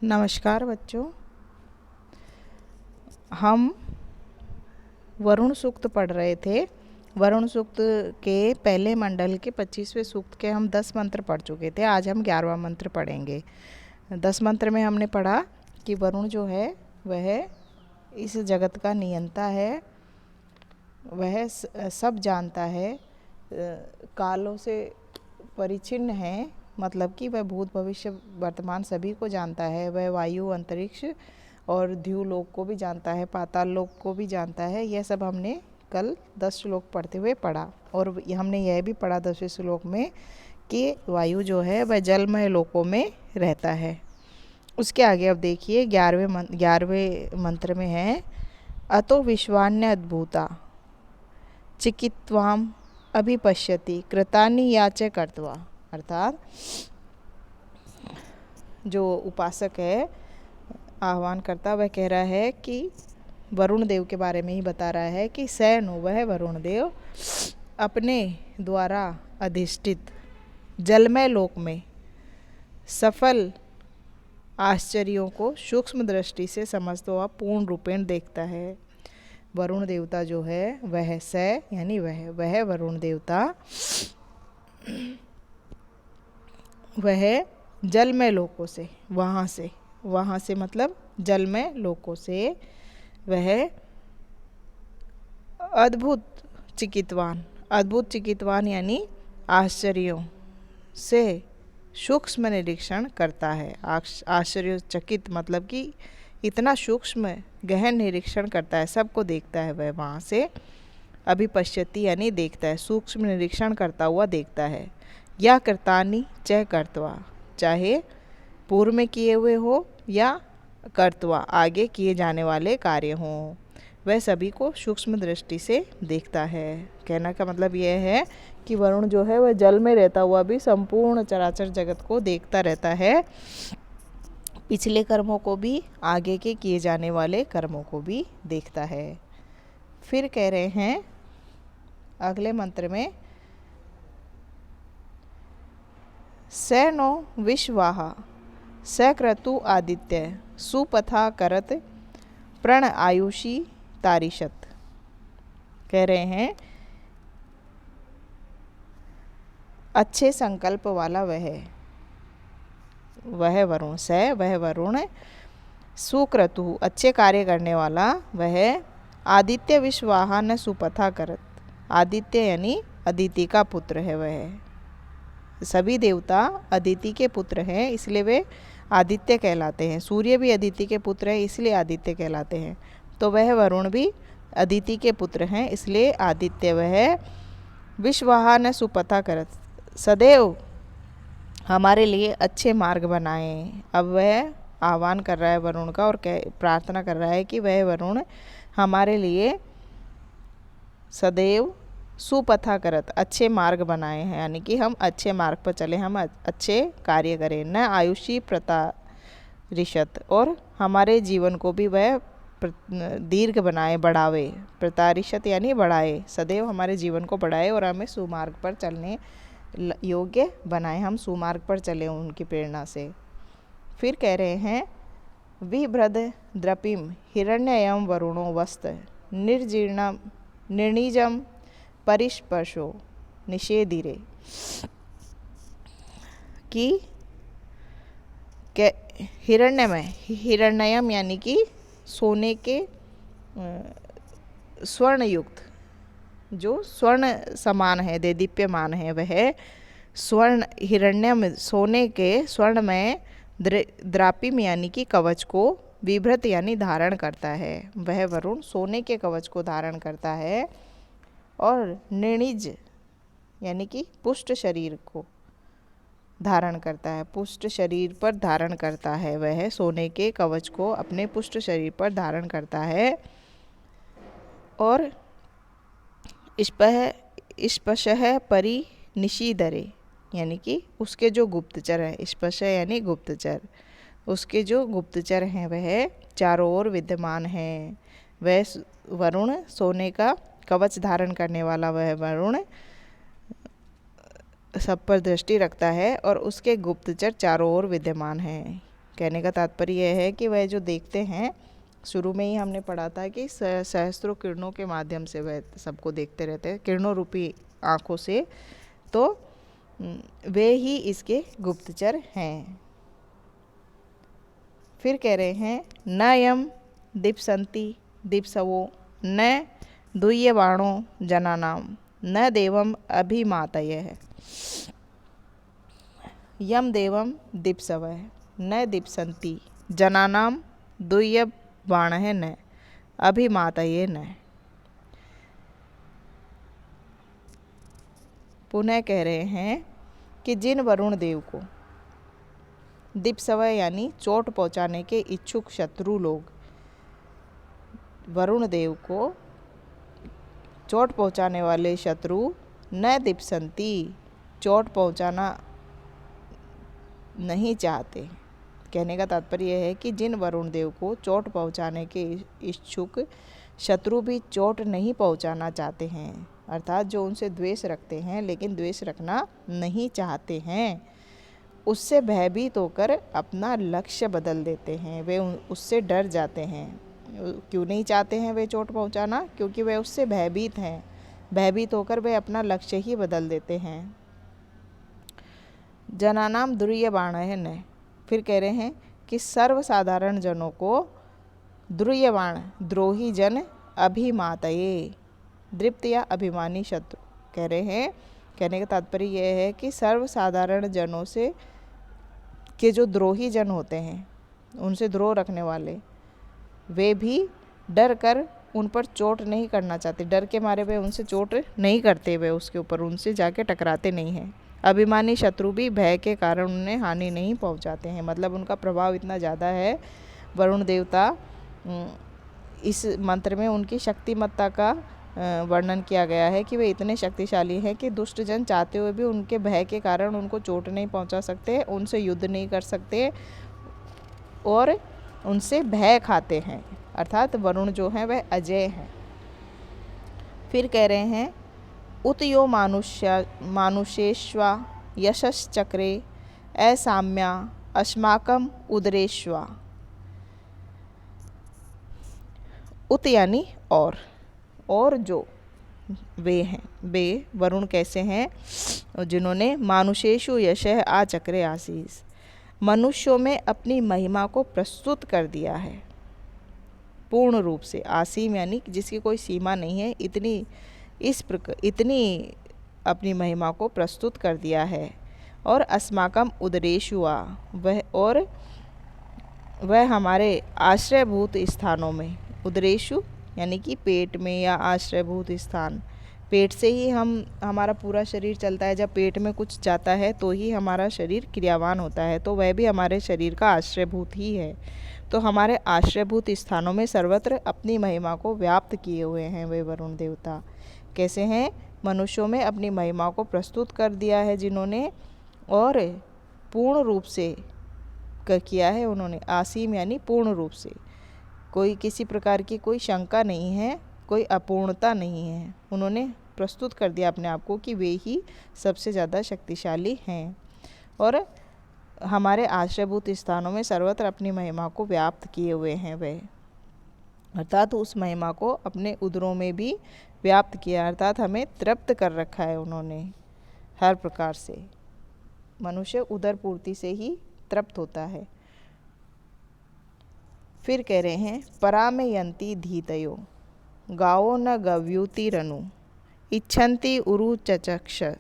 नमस्कार बच्चों। हम वरुण सूक्त पढ़ रहे थे। वरुण सूक्त के पहले मंडल के 25वें सूक्त के हम 10 मंत्र पढ़ चुके थे। आज हम 11वां मंत्र पढ़ेंगे। 10 मंत्र में हमने पढ़ा कि वरुण जो है वह इस जगत का नियंता है, वह सब जानता है, कालों से परिचिन्न है, मतलब कि वह भूत भविष्य वर्तमान सभी को जानता है। वह वायु, अंतरिक्ष और द्युलोक को भी जानता है, पाताल लोक को भी जानता है। यह सब हमने कल 10 श्लोक पढ़ते हुए पढ़ा। और हमने यह भी पढ़ा 10वें श्लोक में कि वायु जो है वह जलमय लोकों में रहता है। उसके आगे अब देखिए 11वें मंत्र में है अतो विश्वान्य अद्भुता चिकित्वाम अभिपश्यति कृतानि याचे कर्त्वा। अर्थात जो उपासक है, आह्वान करता, वह कह रहा है कि वरुण देव के बारे में ही बता रहा है कि सैनो वह वरुण देव अपने द्वारा अधिष्ठित जलमय लोक में सफल आश्चर्यों को सूक्ष्म दृष्टि से समझता हुआ पूर्ण रूपेण देखता है। वरुण देवता जो है वह यानी वह वरुण देवता वह जलमय लोकों से, वहाँ से मतलब जलमय लोकों से वह अद्भुत चिकित्वान यानी आश्चर्यों से सूक्ष्म निरीक्षण करता है। आश्चर्यचकित मतलब कि इतना सूक्ष्म गहन निरीक्षण करता है, सबको देखता है। वह वहाँ से अभिपश्यति यानी देखता है, सूक्ष्म निरीक्षण करता हुआ देखता है। या कर्तानि च कर्त्वा, चाहे पूर्व में किए हुए हो या कर्त्वा आगे किए जाने वाले कार्य हों, वह सभी को सूक्ष्म दृष्टि से देखता है। कहने का मतलब यह है कि वरुण जो है वह जल में रहता हुआ भी संपूर्ण चराचर जगत को देखता रहता है, पिछले कर्मों को भी, आगे के किए जाने वाले कर्मों को भी देखता है। फिर कह रहे हैं अगले मंत्र में स नो विश्वाहा स क्रतु आदित्य सुपथा करत प्रण आयुषी तारिशत। कह रहे हैं अच्छे संकल्प वाला वह वरुण वह वरुण सुक्रतु अच्छे कार्य करने वाला, वह आदित्य विश्वाहा सुपथा करत, आदित्य यानी अदिति का पुत्र है। वह सभी देवता अदिति के पुत्र हैं, इसलिए वे आदित्य कहलाते हैं। सूर्य भी अदिति के पुत्र है, इसलिए आदित्य कहलाते हैं। तो वह वरुण भी अदिति के पुत्र हैं, इसलिए आदित्य। वह विश्वाहा सुपथा करत, सदैव हमारे लिए अच्छे मार्ग बनाए। अब वह आह्वान कर रहा है वरुण का और प्रार्थना कर रहा है कि वह वरुण हमारे लिए सदैव सुपथा करत अच्छे मार्ग बनाए हैं, यानी कि हम अच्छे मार्ग पर चले, हम अच्छे कार्य करें। न आयुषी प्रतारिशत, और हमारे जीवन को भी वह दीर्घ बनाए, बढ़ावे। प्रतारिशत यानी बढ़ाए, सदैव हमारे जीवन को बढ़ाए और हमें सुमार्ग पर चलने योग्य बनाए, हम सुमार्ग पर चले उनकी प्रेरणा से। फिर कह रहे हैं विभ्रद द्रपिम हिरण्ययम वरुणो वस्त निर्जीर्णम निर्णिजम परिस्पर्शो निषेधिरे, कि हिरण्यम यानी कि सोने के स्वर्ण युक्त, जो स्वर्ण समान है, देदीप्यमान है, वह स्वर्ण हिरण्यम सोने के स्वर्ण में द्रापिम यानी कि कवच को विभ्रत यानी धारण करता है। वह वरुण सोने के कवच को धारण करता है और निर्णिज यानी कि पुष्ट शरीर को धारण करता है, पुष्ट शरीर पर धारण करता है। वह सोने के कवच को अपने पुष्ट शरीर पर धारण करता है और स्पशः परि निशीधरे, यानी कि उसके जो गुप्तचर है, स्पश यानी गुप्तचर, उसके जो गुप्तचर हैं वह चारों ओर विद्यमान हैं। वह वरुण सोने का कवच धारण करने वाला वह वरुण सब पर दृष्टि रखता है और उसके गुप्तचर चारों ओर विद्यमान हैं। कहने का तात्पर्य यह है कि वह जो देखते हैं, शुरू में ही हमने पढ़ा था कि सहस्त्रों किरणों के माध्यम से वह सबको देखते रहते हैं, किरणों रूपी आँखों से, तो वे ही इसके गुप्तचर हैं। फिर कह रहे हैं न यम दीप्सन्ति दीप्सवो न दूयवाणो जनानाम न देवम अभिमातयः। यम देवम दीप्सवः न दीप्सन्ति जनानाम दूयवाणः न अभिमातये न। पुनः कह रहे हैं कि जिन वरुण देव को दीप्सवः यानी चोट पहुंचाने के इच्छुक शत्रु लोग, वरुण देव को चोट पहुंचाने वाले शत्रु न दीप्सन्ति, चोट पहुंचाना नहीं चाहते। कहने का तात्पर्य यह है कि जिन वरुण देव को चोट पहुंचाने के इच्छुक शत्रु भी चोट नहीं पहुंचाना चाहते हैं, अर्थात जो उनसे द्वेष रखते हैं लेकिन द्वेष रखना नहीं चाहते हैं, उससे भयभीत होकर अपना लक्ष्य बदल देते हैं। वे उससे डर जाते हैं। क्यों नहीं चाहते हैं वे चोट पहुंचाना? क्योंकि वे उससे भयभीत हैं। भयभीत होकर वे अपना लक्ष्य ही बदल देते हैं। जनानाम दूयवाणः न। फिर कह रहे हैं कि सर्वसाधारण जनों को दूयवाण द्रोही जन अभिमातये, दृप्त या अभिमानी शत्रु कह रहे हैं। कहने का तात्पर्य यह है कि सर्वसाधारण जनों से के जो द्रोही जन होते हैं, उनसे द्रोह रखने वाले, वे भी डर कर उन पर चोट नहीं करना चाहते। डर के मारे वे उनसे चोट नहीं करते, वे उसके ऊपर उनसे जाके टकराते नहीं हैं। अभिमानी शत्रु भी भय के कारण उन्हें हानि नहीं पहुंचाते हैं। मतलब उनका प्रभाव इतना ज़्यादा है। वरुण देवता, इस मंत्र में उनकी शक्तिमत्ता का वर्णन किया गया है कि वे इतने शक्तिशाली हैं कि दुष्ट जन चाहते हुए भी उनके भय के कारण उनको चोट नहीं पहुंचा सकते, उनसे युद्ध नहीं कर सकते और उनसे भय खाते हैं। अर्थात वरुण जो हैं वह अजय हैं। फिर कह रहे हैं उत यो मानुषेष्वा यशश्चक्रे असाम्या अस्माकम उदरेष्वा। उत यानी और जो वे हैं, वे वरुण कैसे हैं? जिन्होंने मानुषेषु यशः आचक्रे आसीस, मनुष्यों में अपनी महिमा को प्रस्तुत कर दिया है पूर्ण रूप से। आसीम यानी जिसकी कोई सीमा नहीं है, इतनी अपनी महिमा को प्रस्तुत कर दिया है। और अस्माकम उदरेशुआ, वह हमारे आश्रयभूत स्थानों में, उदरेशु यानी कि पेट में या आश्रयभूत स्थान, पेट से ही हमारा पूरा शरीर चलता है। जब पेट में कुछ जाता है तो ही हमारा शरीर क्रियावान होता है, तो वह भी हमारे शरीर का आश्रयभूत ही है। तो हमारे आश्रयभूत स्थानों में सर्वत्र अपनी महिमा को व्याप्त किए हुए हैं वे वरुण देवता। कैसे हैं? मनुष्यों में अपनी महिमा को प्रस्तुत कर दिया है जिन्होंने, और पूर्ण रूप से किया है उन्होंने। आसीम यानी पूर्ण रूप से, कोई किसी प्रकार की कोई शंका नहीं है, कोई अपूर्णता नहीं है। उन्होंने प्रस्तुत कर दिया अपने आप को कि वे ही सबसे ज़्यादा शक्तिशाली हैं और हमारे आश्रयभूत स्थानों में सर्वत्र अपनी महिमा को व्याप्त किए हुए हैं वे। अर्थात उस महिमा को अपने उदरों में भी व्याप्त किया, अर्थात हमें तृप्त कर रखा है उन्होंने हर प्रकार से। मनुष्य उदर पूर्ति से ही तृप्त होता है। फिर कह रहे हैं परामयंती धीतयो गावो न गव्यूति रनु इच्छन्ति उरु चचक्षसम।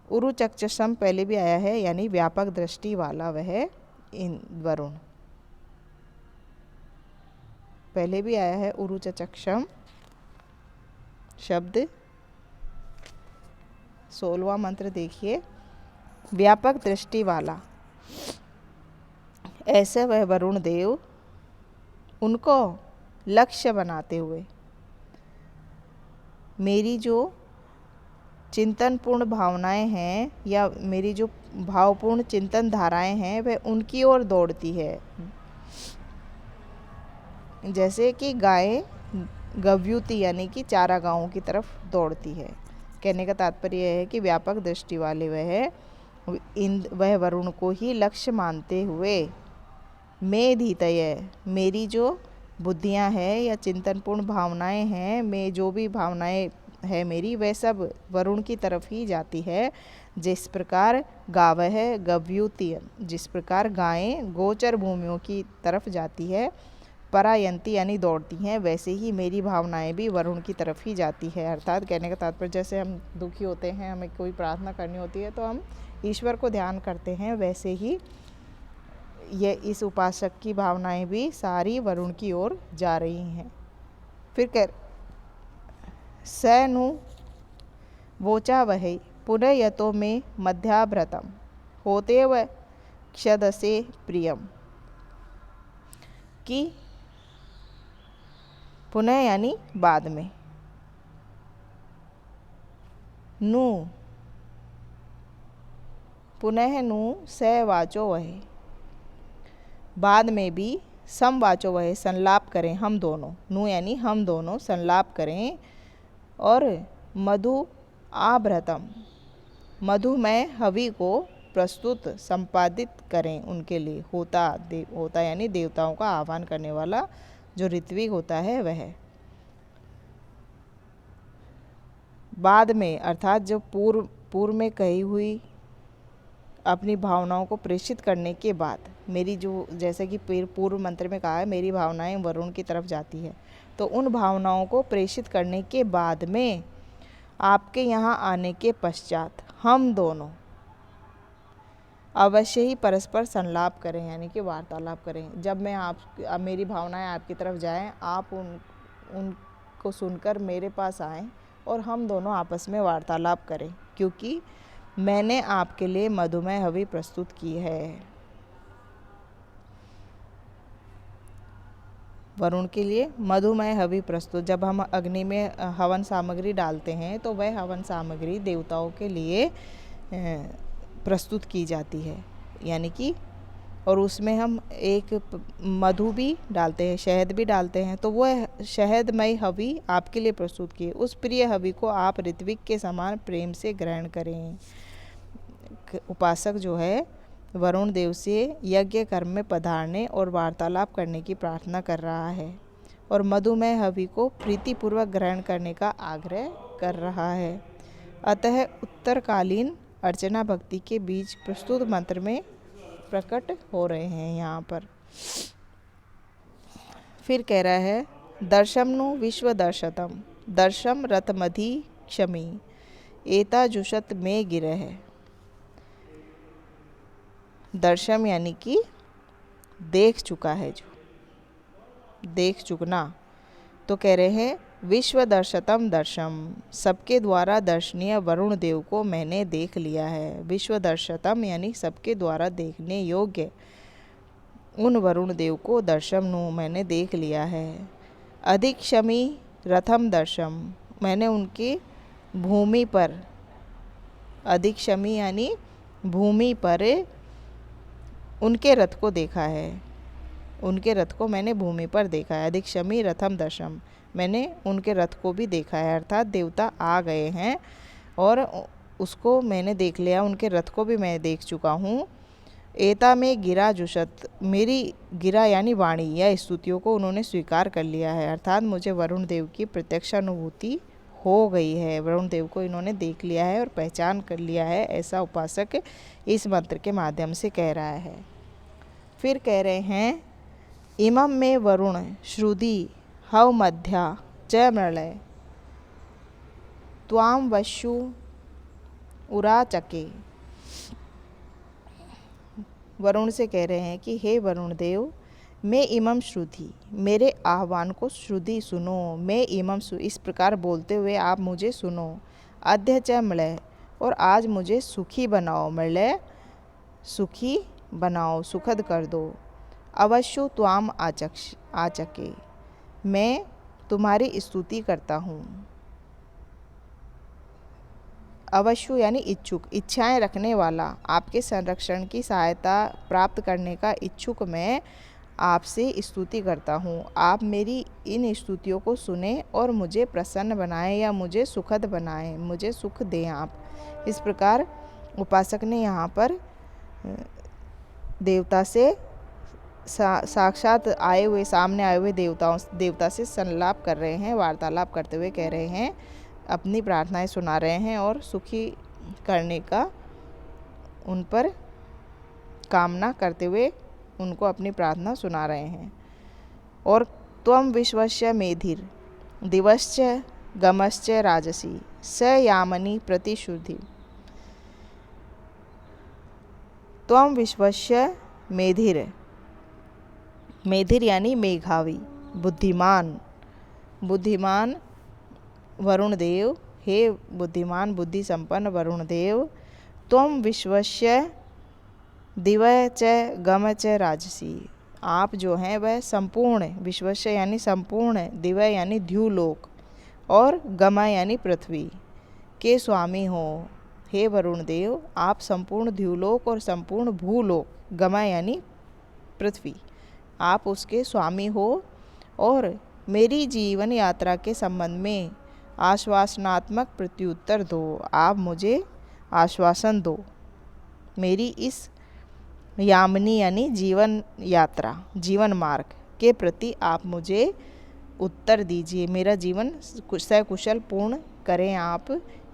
उरु चक्षसम पहले भी आया है, यानी व्यापक दृष्टि वाला वह वरुण। पहले भी आया है उरु चचक्षम शब्द। 16वां मंत्र देखिए, व्यापक दृष्टि वाला, ऐसे वह वरुण देव उनको लक्ष्य बनाते हुए मेरी जो चिंतनपूर्ण भावनाएं हैं या मेरी जो भावपूर्ण चिंतन धाराएं हैं वह उनकी ओर दौड़ती है। जैसे कि गाय गव्यूति यानी कि चारागाहों की तरफ दौड़ती है। कहने का तात्पर्य यह है कि व्यापक दृष्टि वाले वह वह वरुण को ही लक्ष्य मानते हुए मैं धीतय, मेरी जो बुद्धियाँ हैं या चिंतनपूर्ण भावनाएं हैं, मैं जो भी भावनाएं है मेरी, वह सब वरुण की तरफ ही जाती है। जिस प्रकार गावह गव्युतियन, जिस प्रकार गायें गोचर भूमियों की तरफ जाती है, परायंती यानी दौड़ती हैं, वैसे ही मेरी भावनाएं भी वरुण की तरफ ही जाती है। अर्थात कहने का तात्पर्य, जैसे हम दुखी होते हैं, हमें कोई प्रार्थना करनी होती है तो हम ईश्वर को ध्यान करते हैं, वैसे ही ये इस उपासक की भावनाएं भी सारी वरुण की ओर जा रही हैं। फिर कह स नु वोचा वही पुनः यतो में मध्याभ्रतम होते व क्षदसे प्रियम, कि पुनः यानी बाद में, नु पुनः नु स वाचो वह, बाद में भी समवाचो वह संलाप करें हम दोनों, नु यानी हम दोनों संलाप करें, और मधु आभ्रतम मधुमय हवि को प्रस्तुत संपादित करें उनके लिए, होता यानी देवताओं का आह्वान करने वाला जो ऋत्विक होता है वह। बाद में अर्थात जो पूर्व में कही हुई अपनी भावनाओं को प्रेषित करने के बाद, मेरी जो, जैसे कि पूर्व मंत्र में कहा है मेरी भावनाएं वरुण की तरफ जाती है, तो उन भावनाओं को प्रेषित करने के बाद में आपके यहाँ आने के पश्चात हम दोनों अवश्य ही परस्पर संलाप करें, यानी कि वार्तालाप करें। जब मेरी भावनाएं आपकी तरफ जाएं, आप उनको सुनकर मेरे पास आएं और हम दोनों आपस में वार्तालाप करें, क्योंकि मैंने आपके लिए मधुमय हवि प्रस्तुत की है। वरुण के लिए मधुमय हवि प्रस्तुत, जब हम अग्नि में हवन सामग्री डालते हैं तो वह हवन सामग्री देवताओं के लिए प्रस्तुत की जाती है, यानी कि, और उसमें हम एक मधु भी डालते हैं, शहद भी डालते हैं, तो वह शहदमय हवि आपके लिए प्रस्तुत की। उस प्रिय हवि को आप ऋत्विक के समान प्रेम से ग्रहण करें। उपासक जो है वरुण देव से यज्ञ कर्म में पधारने और वार्तालाप करने की प्रार्थना कर रहा है, और मधुमय हवि को प्रीतिपूर्वक ग्रहण करने का आग्रह कर रहा है। अतः उत्तरकालीन अर्चना भक्ति के बीज प्रस्तुत मंत्र में प्रकट हो रहे हैं यहाँ पर। फिर कह रहा है दर्शम नु विश्व दर्शतम दर्शम रतमधि क्षमी एता जुषत में गिरह। दर्शम यानी कि देख चुका है, जो देख चुकना, तो कह रहे हैं विश्व दर्शतम दर्शम, सबके द्वारा दर्शनीय वरुण देव को मैंने देख लिया है। विश्व दर्शतम यानी सबके द्वारा देखने योग्य उन वरुण देव को दर्शम नु मैंने देख लिया है। अधिक क्षमी रथम दर्शम, मैंने उनकी भूमि पर, अधिक क्षमी यानी भूमि पर उनके रथ को देखा है, उनके रथ को मैंने भूमि पर देखा है। अधिक क्षमी रथम दर्शम, मैंने उनके रथ को भी देखा है, अर्थात देवता आ गए हैं और उसको मैंने देख लिया, उनके रथ को भी मैं देख चुका हूँ। एता में गिरा जुषत, मेरी गिरा यानी वाणी या स्तुतियों को उन्होंने स्वीकार कर लिया है, अर्थात मुझे वरुण देव की प्रत्यक्ष अनुभूति हो गई है, वरुण देव को इन्होंने देख लिया है और पहचान कर लिया है, ऐसा उपासक इस मंत्र के माध्यम से कह रहा है। फिर कह रहे हैं इमं में वरुण श्रुधि हव मध्या च मृलय त्वाम वशु उराचके। वरुण से कह रहे हैं कि हे वरुण देव, मैं इमम श्रुधि, मेरे आह्वान को श्रुधि सुनो, मैं इमम इस प्रकार बोलते हुए आप मुझे सुनो। अद्य च मृलय, और आज मुझे सुखी बनाओ, मृलय सुखी बनाओ, सुखद कर दो। अवश्य त्वाम आचके, मैं तुम्हारी स्तुति करता हूँ। अवश्य यानी इच्छुक, इच्छाएं रखने वाला, आपके संरक्षण की सहायता प्राप्त करने का इच्छुक मैं आपसे स्तुति करता हूँ। आप मेरी इन स्तुतियों को सुने और मुझे प्रसन्न बनाएं या मुझे सुखद बनाएं, मुझे सुख दें आप। इस प्रकार उपासक ने यहाँ पर देवता से साक्षात आए हुए, सामने आए हुए देवता से संलाप कर रहे हैं, वार्तालाप करते हुए कह रहे हैं, अपनी प्रार्थनाएं सुना रहे हैं और सुखी करने का उन पर कामना करते हुए उनको अपनी प्रार्थना सुना रहे हैं। और त्वं विश्वस्य मेधिर दिवश्च गमश्च राजसी स यामनी प्रतिशुद्धि। त्वं विश्वस्य मेधिर, मेधिर यानी मेघावी, बुद्धिमान, बुद्धिमान वरुण देव, हे बुद्धिमान बुद्धि संपन्न वरुण देव, त्वं विश्वस्य दिव च गम च राजसी, आप जो हैं वह संपूर्ण, विश्वस्य यानी संपूर्ण, दिव यानी द्युलोक और गम यानी पृथ्वी के स्वामी हो। हे वरुण देव, आप संपूर्ण द्युलोक और संपूर्ण भूलोक, गम यानी पृथ्वी, आप उसके स्वामी हो और मेरी जीवन यात्रा के संबंध में आश्वासनात्मक प्रत्युत्तर दो। आप मुझे आश्वासन दो, मेरी इस यामिनी यानी जीवन यात्रा, जीवन मार्ग के प्रति आप मुझे उत्तर दीजिए, मेरा जीवन सकुशल पूर्ण करें आप,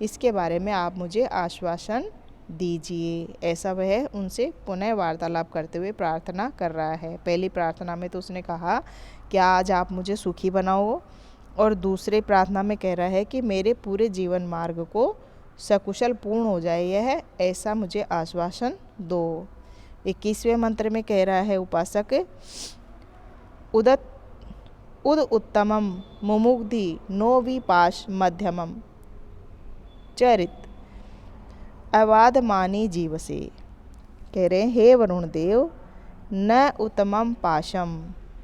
इसके बारे में आप मुझे आश्वासन दीजिए। ऐसा वह उनसे पुनः वार्तालाप करते हुए प्रार्थना कर रहा है। पहली प्रार्थना में तो उसने कहा कि आज आप मुझे सुखी बनाओ, और दूसरे प्रार्थना में कह रहा है कि मेरे पूरे जीवन मार्ग को सकुशल पूर्ण हो जाए, यह ऐसा मुझे आश्वासन दो। 21वें मंत्र में कह रहा है उपासक, उद उत्तमम मुमुग्धि नो विपाश मध्यमम चरित अवादमानी जीव से। कह रहे हैं, हे वरुण देव, न उत्तमम पाशम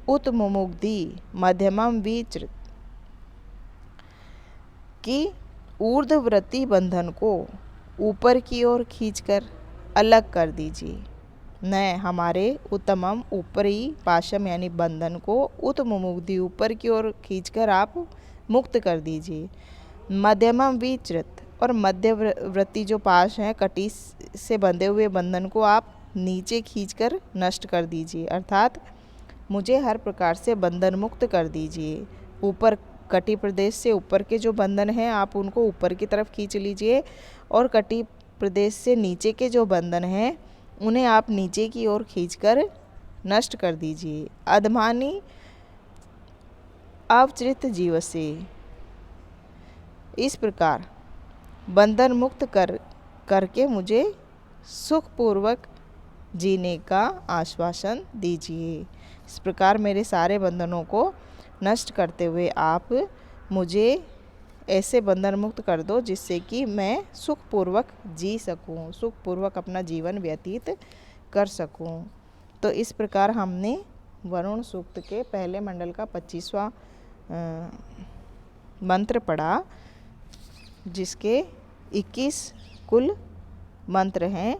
उत मुमुग्धि मध्यमम विचृत, कि ऊर्ध्ववृत्ति बंधन को ऊपर की ओर खींचकर अलग कर दीजिए। न हमारे उत्तमम ऊपरी पाशम यानी बंधन को उत मुमुग्धि ऊपर की ओर खींचकर आप मुक्त कर दीजिए। मध्यमम विचृत, और मध्यवर्ती जो पाश हैं, कटी से बंधे हुए बंधन को आप नीचे खींचकर नष्ट कर दीजिए, अर्थात मुझे हर प्रकार से बंधन मुक्त कर दीजिए। ऊपर कटी प्रदेश से ऊपर के जो बंधन हैं आप उनको ऊपर की तरफ खींच लीजिए, और कटी प्रदेश से नीचे के जो बंधन हैं उन्हें आप नीचे की ओर खींचकर नष्ट कर दीजिए। अधमानी अवचरित जीव से, इस प्रकार बंधन मुक्त करके मुझे सुखपूर्वक जीने का आश्वासन दीजिए। इस प्रकार मेरे सारे बंधनों को नष्ट करते हुए आप मुझे ऐसे बंधन मुक्त कर दो जिससे कि मैं सुखपूर्वक जी सकूं, सुखपूर्वक अपना जीवन व्यतीत कर सकूं। तो इस प्रकार हमने वरुण सूक्त के पहले मंडल का 25वां मंत्र पढ़ा, जिसके 21 कुल मंत्र हैं।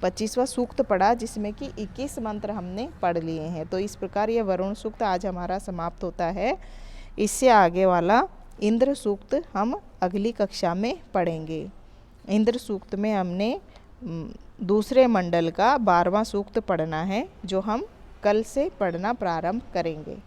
25वां सूक्त पढ़ा जिसमें कि 21 मंत्र हमने पढ़ लिए हैं। तो इस प्रकार यह वरुण सूक्त आज हमारा समाप्त होता है। इससे आगे वाला इंद्र सूक्त हम अगली कक्षा में पढ़ेंगे। इंद्र सूक्त में हमने दूसरे मंडल का 12वां सूक्त पढ़ना है, जो हम कल से पढ़ना प्रारंभ करेंगे।